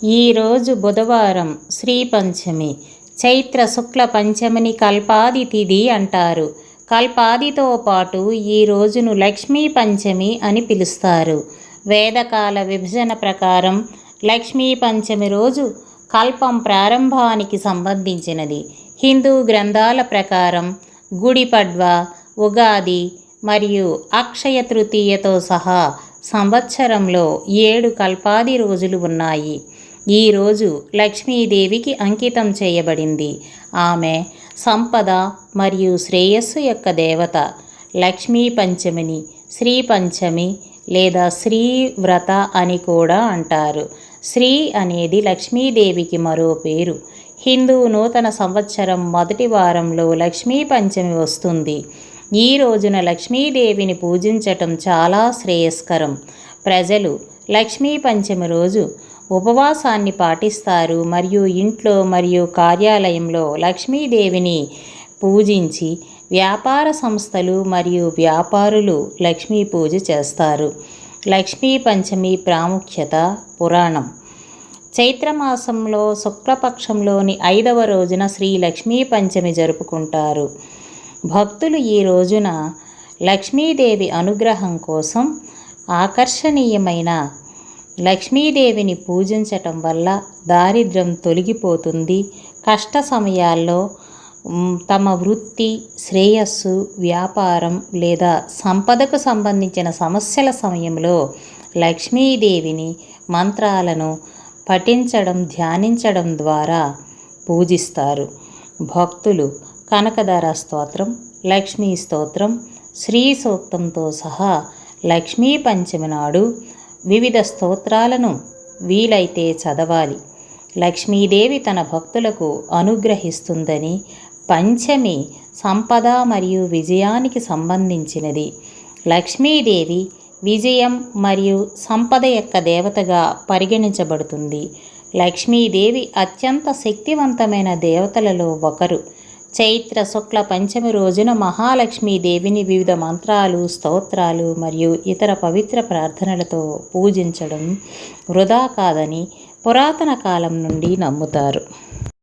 ఈరోజు బుధవారం శ్రీ పంచమి. చైత్ర శుక్ల పంచమిని కల్పాది తిథి అంటారు. కల్పాదితో పాటు ఈ రోజును లక్ష్మీ పంచమి అని పిలుస్తారు. వేదకాల విభజన ప్రకారం లక్ష్మీ పంచమి రోజు కల్పం ప్రారంభానికి సంబంధించినది. హిందూ గ్రంథాల ప్రకారం గుడి పడ్వా, ఉగాది మరియు అక్షయ తృతీయతో సహా సంవత్సరంలో 7 కల్పాది రోజులు ఉన్నాయి. ఈరోజు లక్ష్మీదేవికి అంకితం చేయబడింది. ఆమె సంపద మరియు శ్రేయస్సు యొక్క దేవత. లక్ష్మీ పంచమిని శ్రీ పంచమి లేదా శ్రీ వ్రత అని కూడా అంటారు. శ్రీ అనేది లక్ష్మీదేవికి మరో పేరు. హిందూ నూతన సంవత్సరం మొదటి వారంలో లక్ష్మీ పంచమి వస్తుంది. ఈ రోజున లక్ష్మీదేవిని పూజించటం చాలా శ్రేయస్కరం. ప్రజలు లక్ష్మీ పంచమి రోజు ఉపవాసాన్ని పాటిస్తారు మరియు ఇంట్లో మరియు కార్యాలయంలో లక్ష్మీదేవిని పూజించి వ్యాపార సంస్థలు మరియు వ్యాపారులు లక్ష్మీ పూజ చేస్తారు. లక్ష్మీ పంచమి ప్రాముఖ్యత. పురాణం. చైత్రమాసంలో శుక్లపక్షంలోని 5వ రోజున శ్రీ లక్ష్మీ పంచమి జరుపుకుంటారు. భక్తులు ఈ రోజున లక్ష్మీదేవి అనుగ్రహం కోసం ఆకర్షణీయమైన లక్ష్మీదేవిని పూజించటం వల్ల దారిద్ర్యం తొలగిపోతుంది. కష్ట సమయాల్లో తమ వృత్తి, శ్రేయస్సు, వ్యాపారం లేదా సంపదకు సంబంధించిన సమస్యల సమయంలో లక్ష్మీదేవిని మంత్రాలను పఠించడం, ధ్యానించడం ద్వారా పూజిస్తారు. భక్తులు కనకదార స్తోత్రం, లక్ష్మీ స్తోత్రం, శ్రీ సూక్తంతో సహా లక్ష్మీ పంచమి నాడు వివిధ స్తోత్రాలను వీలైతే చదవాలి. లక్ష్మీదేవి తన భక్తులకు అనుగ్రహిస్తుందని. పంచమి సంపద మరియు విజయానికి సంబంధించినది. లక్ష్మీదేవి విజయం మరియు సంపద యొక్క దేవతగా పరిగణించబడుతుంది. లక్ష్మీదేవి అత్యంత శక్తివంతమైన దేవతలలో ఒకరు. చైత్ర శుక్ల పంచమి రోజున మహాలక్ష్మీదేవిని వివిధ మంత్రాలు, స్తోత్రాలు మరియు ఇతర పవిత్ర ప్రార్థనలతో పూజించడం వృధా కాదని పురాతన కాలం నుండి నమ్ముతారు.